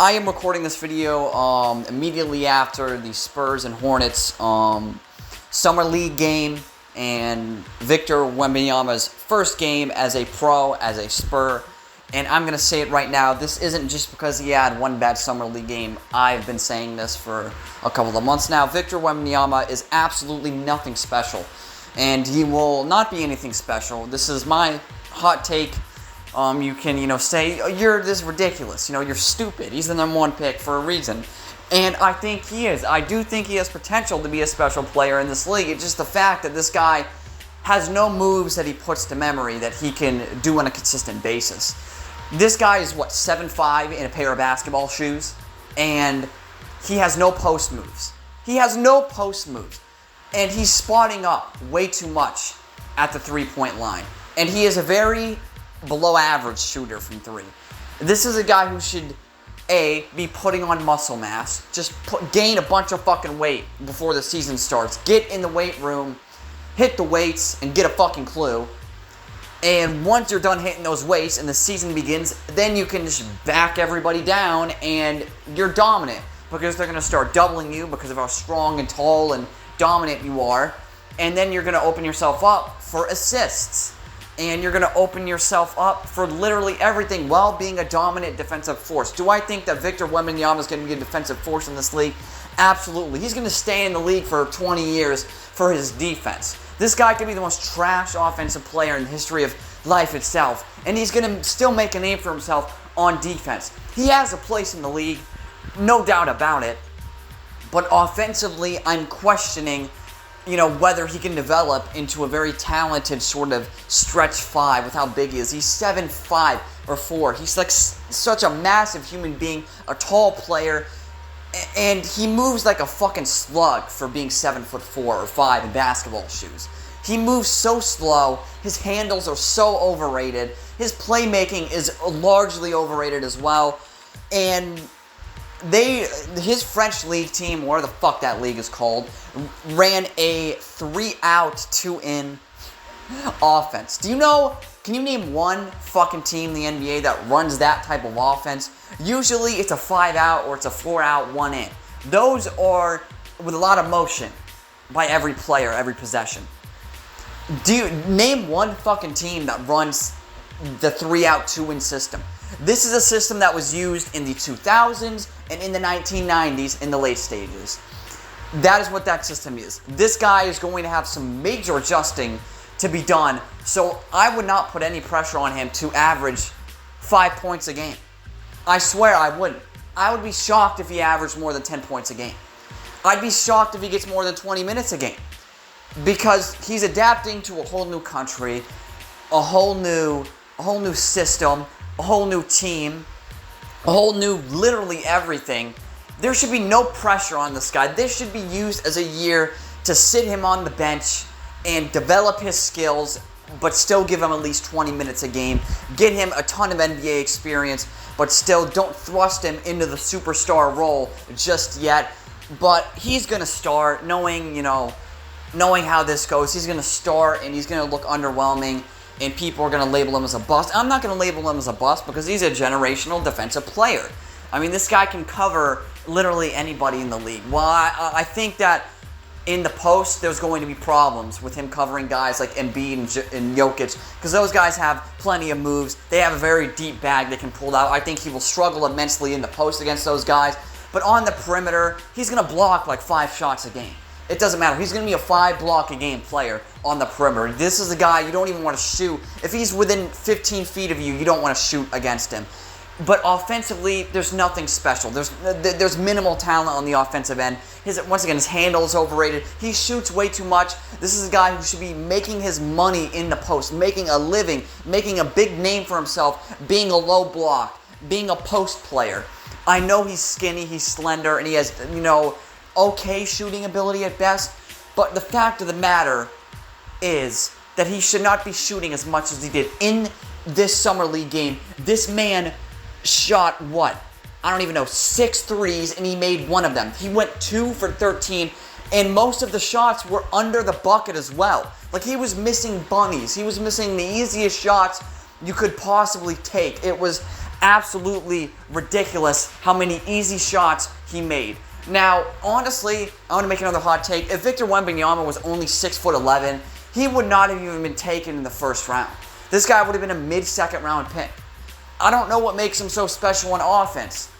I am recording this video immediately after the Spurs and Hornets Summer League game and Victor Wembanyama's first game as a pro, as a Spur. And I'm going to say it right now, this isn't just because he had one bad Summer League game. I've been saying this for a couple of months now. Victor Wembanyama is absolutely nothing special. And he will not be anything special. This is my hot take. You can, say, this is ridiculous. You're stupid. He's the number one pick for a reason. And I think he is. I do think he has potential to be a special player in this league. It's just the fact that this guy has no moves that he puts to memory that he can do on a consistent basis. This guy is, 7'5" in a pair of basketball shoes, and he has no post moves. He has no post moves. And he's spotting up way too much at the three-point line. And he is a very below-average shooter from three. This is a guy who should, A, be putting on muscle mass, just gain a bunch of fucking weight before the season starts, get in the weight room, hit the weights, and get a fucking clue. And once you're done hitting those weights and the season begins, then you can just back everybody down and you're dominant because they're going to start doubling you because of how strong and tall and dominant you are. And then you're going to open yourself up for assists. And you're going to open yourself up for literally everything while being a dominant defensive force. Do I think that Victor Wembanyama is going to be a defensive force in this league? Absolutely. He's going to stay in the league for 20 years for his defense. This guy could be the most trash offensive player in the history of life itself. And he's going to still make a name for himself on defense. He has a place in the league, no doubt about it. But offensively, I'm questioning whether he can develop into a very talented sort of stretch five with how big he is. He's 7'5" or 4. He's like such a massive human being, a tall player, and he moves like a fucking slug for being 7'4" or 5 in basketball shoes. He moves so slow. His handles are so overrated. His playmaking is largely overrated as well. And his French league team, whatever the fuck that league is called, ran a 3-out, 2-in offense. Can you name one fucking team in the NBA that runs that type of offense? Usually it's a 5-out or it's a 4-out, 1-in. Those are with a lot of motion by every player, every possession. Name one fucking team that runs the 3-out, 2-in system. This is a system that was used in the 2000s and in the 1990s in the late stages. That is what that system is. This guy is going to have some major adjusting to be done, so I would not put any pressure on him to average 5 points a game. I swear I wouldn't. I would be shocked if he averaged more than 10 points a game. I'd be shocked if he gets more than 20 minutes a game because he's adapting to a whole new country, a whole new system, a whole new team, a whole new literally everything. There should be no pressure on this guy. This should be used as a year to sit him on the bench and develop his skills, but still give him at least 20 minutes a game. Get him a ton of NBA experience, but still don't thrust him into the superstar role just yet. But he's going to start knowing how this goes. He's going to start and he's going to look underwhelming. And people are going to label him as a bust. I'm not going to label him as a bust because he's a generational defensive player. I mean, this guy can cover literally anybody in the league. Well, I think that in the post, there's going to be problems with him covering guys like Embiid and Jokic because those guys have plenty of moves. They have a very deep bag they can pull out. I think he will struggle immensely in the post against those guys. But on the perimeter, he's going to block like 5 shots a game. It doesn't matter. He's going to be a 5-block-a-game player on the perimeter. This is a guy you don't even want to shoot. If he's within 15 feet of you, you don't want to shoot against him. But offensively, there's nothing special. There's minimal talent on the offensive end. Once again, his handle is overrated. He shoots way too much. This is a guy who should be making his money in the post, making a living, making a big name for himself, being a low block, being a post player. I know he's skinny, he's slender, and he has, okay shooting ability at best, but the fact of the matter is that he should not be shooting as much as he did in this Summer League game. This man shot, I don't even know, 6 threes, and he made one of them. He went 2 for 13, and most of the shots were under the bucket as well. Like, he was missing bunnies. He was missing the easiest shots you could possibly take. It was absolutely ridiculous how many easy shots he made. Now, honestly, I want to make another hot take. If Victor Wembanyama was only 6'11", he would not have even been taken in the first round. This guy would have been a mid-second round pick. I don't know what makes him so special on offense.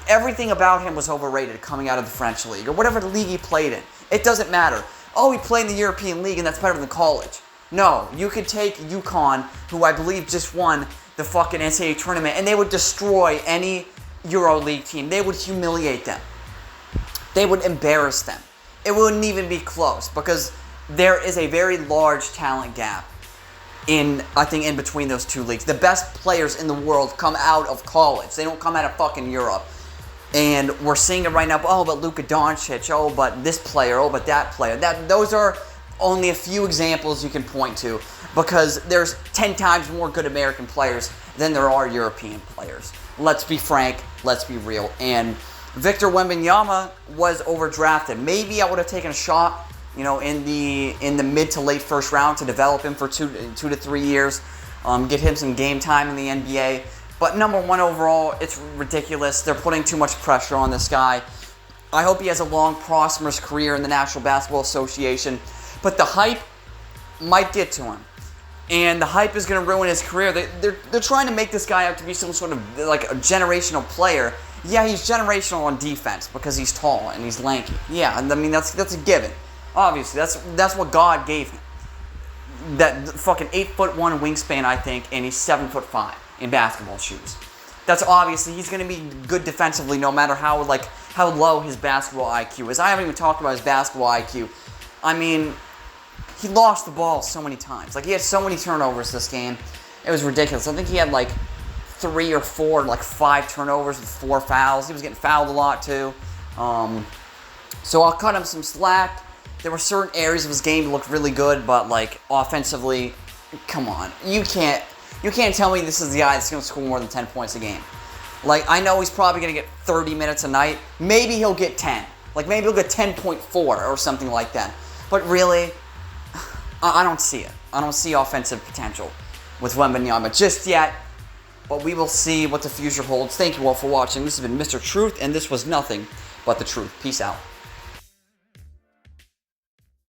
Everything about him was overrated coming out of the French league or whatever the league he played in. It doesn't matter. Oh, he played in the European League and that's better than college. No, you could take UConn, who I believe just won the fucking NCAA tournament, and they would destroy any EuroLeague team. They would humiliate them. They would embarrass them. It wouldn't even be close because there is a very large talent gap in between those two leagues. The best players in the world come out of college. They don't come out of fucking Europe. And we're seeing it right now. Oh, but Luka Doncic. Oh, but this player. Oh, but that player. Those are only a few examples you can point to because there's 10 times more good American players than there are European players. Let's be frank. Let's be real. And Victor Wembanyama was overdrafted. Maybe I would have taken a shot, in the mid to late first round to develop him for 2 to 3 years, get him some game time in the NBA. But number one overall, it's ridiculous. They're putting too much pressure on this guy. I hope he has a long, prosperous career in the National Basketball Association. But the hype might get to him. And the hype is going to ruin his career. They're trying to make this guy out to be some sort of like a generational player. Yeah, he's generational on defense because he's tall and he's lanky. Yeah, I mean that's a given. Obviously, that's what God gave him. That fucking 8'1" wingspan, I think, and he's 7'5" in basketball shoes. That's obviously he's going to be good defensively no matter how low his basketball IQ is. I haven't even talked about his basketball IQ. I mean, he lost the ball so many times. He had so many turnovers this game. It was ridiculous. I think he had 3 or 4, 5 turnovers with 4 fouls. He was getting fouled a lot too. So I'll cut him some slack. There were certain areas of his game that looked really good, but offensively, come on. You can't tell me this is the guy that's going to score more than 10 points a game. I know he's probably going to get 30 minutes a night. Maybe he'll get 10. Maybe he'll get 10.4 or something like that. But really, I don't see it. I don't see offensive potential with Wembanyama just yet. But we will see what the future holds. Thank you all for watching. This has been Mr. Truth, and this was nothing but the truth. Peace out.